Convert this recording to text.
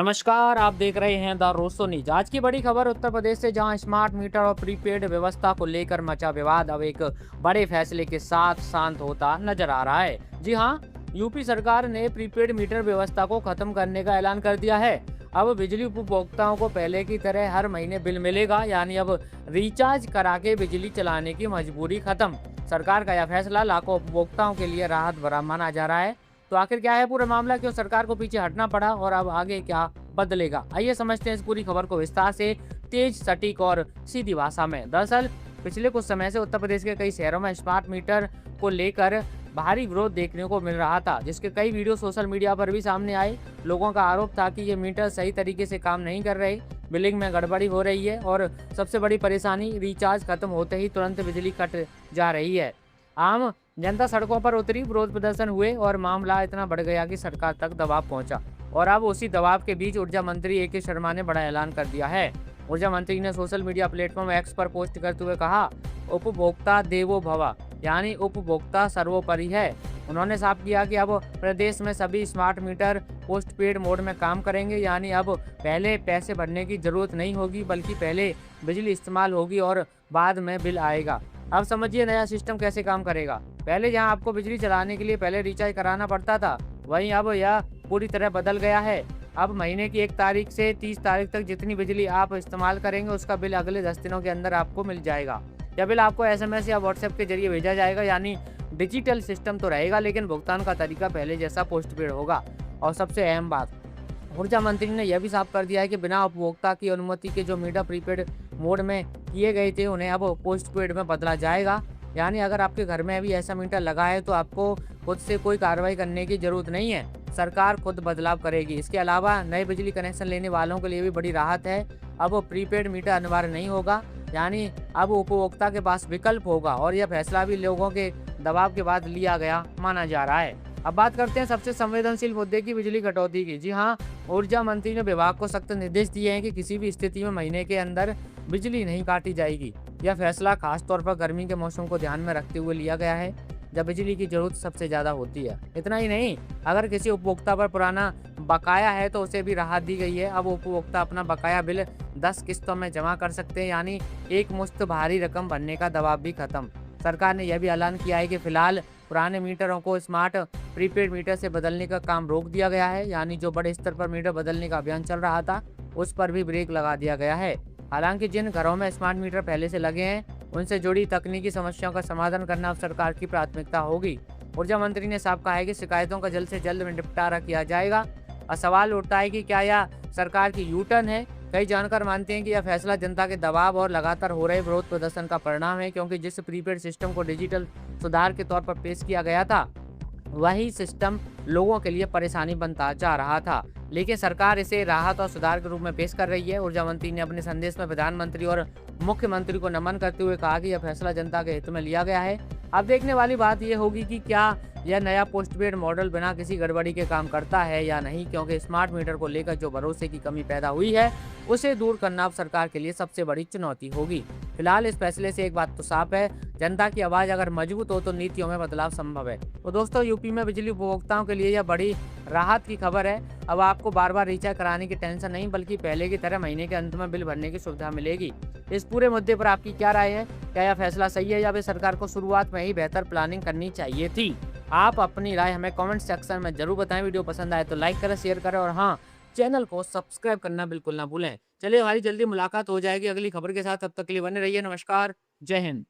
नमस्कार, आप देख रहे हैं द रोसो न्यूज। आज की बड़ी खबर उत्तर प्रदेश से, जहां स्मार्ट मीटर और प्रीपेड व्यवस्था को लेकर मचा विवाद अब एक बड़े फैसले के साथ शांत होता नजर आ रहा है। जी हां, यूपी सरकार ने प्रीपेड मीटर व्यवस्था को खत्म करने का ऐलान कर दिया है। अब बिजली उपभोक्ताओं को पहले की तरह हर महीने बिल मिलेगा, यानी अब रिचार्ज करा के बिजली चलाने की मजबूरी खत्म। सरकार का यह फैसला लाखों उपभोक्ताओं के लिए राहत भरा माना जा रहा है। तो आखिर क्या है पूरा मामला, क्यों सरकार को पीछे हटना पड़ा और अब आगे क्या बदलेगा? आइए समझते हैं इस पूरी खबर को विस्तार से, तेज, सटीक और सीधी भाषा में। दरअसल पिछले कुछ समय से उत्तर प्रदेश के कई शहरों में स्मार्ट मीटर को लेकर भारी विरोध देखने को मिल रहा था, जिसके कई वीडियो सोशल मीडिया पर भी सामने आए। लोगों का आरोप था कि ये मीटर सही तरीके से काम नहीं कर रहे, बिलिंग में गड़बड़ी हो रही है और सबसे बड़ी परेशानी, रिचार्ज खत्म होते ही तुरंत बिजली कट जा रही है। आम जनता सड़कों पर उतरी, विरोध प्रदर्शन हुए और मामला इतना बढ़ गया कि सरकार तक दबाव पहुंचा। और अब उसी दबाव के बीच ऊर्जा मंत्री ए.के. शर्मा ने बड़ा ऐलान कर दिया है। ऊर्जा मंत्री ने सोशल मीडिया प्लेटफॉर्म एक्स पर पोस्ट करते हुए कहा, उपभोक्ता देवो भव, यानी उपभोक्ता सर्वोपरि है। उन्होंने साफ किया कि अब प्रदेश में सभी स्मार्ट मीटर पोस्टपेड मोड में काम करेंगे, यानी अब पहले पैसे भरने की जरूरत नहीं होगी, बल्कि पहले बिजली इस्तेमाल होगी और बाद में बिल आएगा। अब समझिए नया सिस्टम कैसे काम करेगा। पहले जहां आपको बिजली चलाने के लिए पहले रिचार्ज कराना पड़ता था, वहीं अब यह पूरी तरह बदल गया है। अब महीने की 1 तारीख से 30 तारीख तक जितनी बिजली आप इस्तेमाल करेंगे, उसका बिल अगले 10 दिनों के अंदर आपको मिल जाएगा। यह बिल आपको एसएमएस या व्हाट्सएप के जरिए भेजा जाएगा, यानी डिजिटल सिस्टम तो रहेगा, लेकिन भुगतान का तरीका पहले जैसा पोस्टपेड होगा। और सबसे अहम बात, ऊर्जा मंत्री ने यह भी साफ कर दिया है कि बिना उपभोक्ता की अनुमति के जो मीटर प्रीपेड मोड में किए गए थे, उन्हें अब पोस्टपेड में बदला जाएगा। यानी अगर आपके घर में अभी ऐसा मीटर लगा है तो आपको खुद से कोई कार्रवाई करने की जरूरत नहीं है, सरकार खुद बदलाव करेगी। इसके अलावा नए बिजली कनेक्शन लेने वालों के लिए भी बड़ी राहत है। अब प्रीपेड मीटर अनिवार्य नहीं होगा, यानी अब उपभोक्ता के पास विकल्प होगा। और यह फैसला भी लोगों के दबाव के बाद लिया गया माना जा रहा है। अब बात करते हैं सबसे संवेदनशील मुद्दे की, बिजली कटौती की। जी हाँ, ऊर्जा मंत्री ने विभाग को सख्त निर्देश दिए हैं कि किसी भी स्थिति में महीने के अंदर बिजली नहीं काटी जाएगी। यह फैसला खासतौर पर गर्मी के मौसम को ध्यान में रखते हुए लिया गया है, जब बिजली की जरूरत सबसे ज्यादा होती है। इतना ही नहीं, अगर किसी उपभोक्ता पर पुराना बकाया है तो उसे भी राहत दी गई है। अब उपभोक्ता अपना बकाया बिल 10 किस्तों में जमा कर सकते हैं, यानी एक मुश्त भारी रकम भरने का दबाव भी खत्म। सरकार ने यह भी ऐलान किया है कि फिलहाल पुराने मीटरों को स्मार्ट प्रीपेड मीटर से बदलने का काम रोक दिया गया है, यानी जो बड़े स्तर पर मीटर बदलने का अभियान चल रहा था, उस पर भी ब्रेक लगा दिया गया है। हालांकि जिन घरों में स्मार्ट मीटर पहले से लगे हैं, उनसे जुड़ी तकनीकी समस्याओं का समाधान करना अब सरकार की प्राथमिकता होगी। ऊर्जा मंत्री ने साफ कहा है कि शिकायतों का जल्द से जल्द निपटारा किया जाएगा। और सवाल उठता है कि क्या यह सरकार की यू टर्न है? कई जानकार मानते हैं कि यह फैसला जनता के दबाव और लगातार हो रहे विरोध प्रदर्शन का परिणाम है, क्योंकि जिस प्रीपेड सिस्टम को डिजिटल सुधार के तौर पर पेश किया गया था, वही सिस्टम लोगों के लिए परेशानी बनता जा रहा था। लेकिन सरकार इसे राहत और सुधार के रूप में पेश कर रही है। ऊर्जा मंत्री ने अपने संदेश में प्रधानमंत्री और मुख्यमंत्री को नमन करते हुए कहा कि यह फैसला जनता के हित में लिया गया है। अब देखने वाली बात यह होगी कि क्या यह नया पोस्टपेड मॉडल बिना किसी गड़बड़ी के काम करता है या नहीं, क्योंकि स्मार्ट मीटर को लेकर जो भरोसे की कमी पैदा हुई है, उसे दूर करना अब सरकार के लिए सबसे बड़ी चुनौती होगी। फिलहाल इस फैसले से एक बात तो साफ है, जनता की आवाज अगर मजबूत हो तो नीतियों में बदलाव संभव है। तो दोस्तों, यूपी में बिजली उपभोक्ताओं के लिए यह बड़ी राहत की खबर है। अब आपको बार बार रिचार्ज कराने की टेंशन नहीं, बल्कि पहले की तरह महीने के अंत में बिल भरने की सुविधा मिलेगी। इस पूरे मुद्दे पर आपकी क्या राय है? क्या यह फैसला सही है या फिर सरकार को शुरुआत में ही बेहतर प्लानिंग करनी चाहिए थी? आप अपनी राय हमें कमेंट सेक्शन में जरूर बताएं। वीडियो पसंद आए तो लाइक करें, शेयर करें और हाँ, चैनल को सब्सक्राइब करना बिल्कुल ना भूलें। चलिए, हमारी जल्दी मुलाकात हो जाएगी अगली खबर के साथ। तब तक के लिए बने रहिए। नमस्कार, जय हिंद।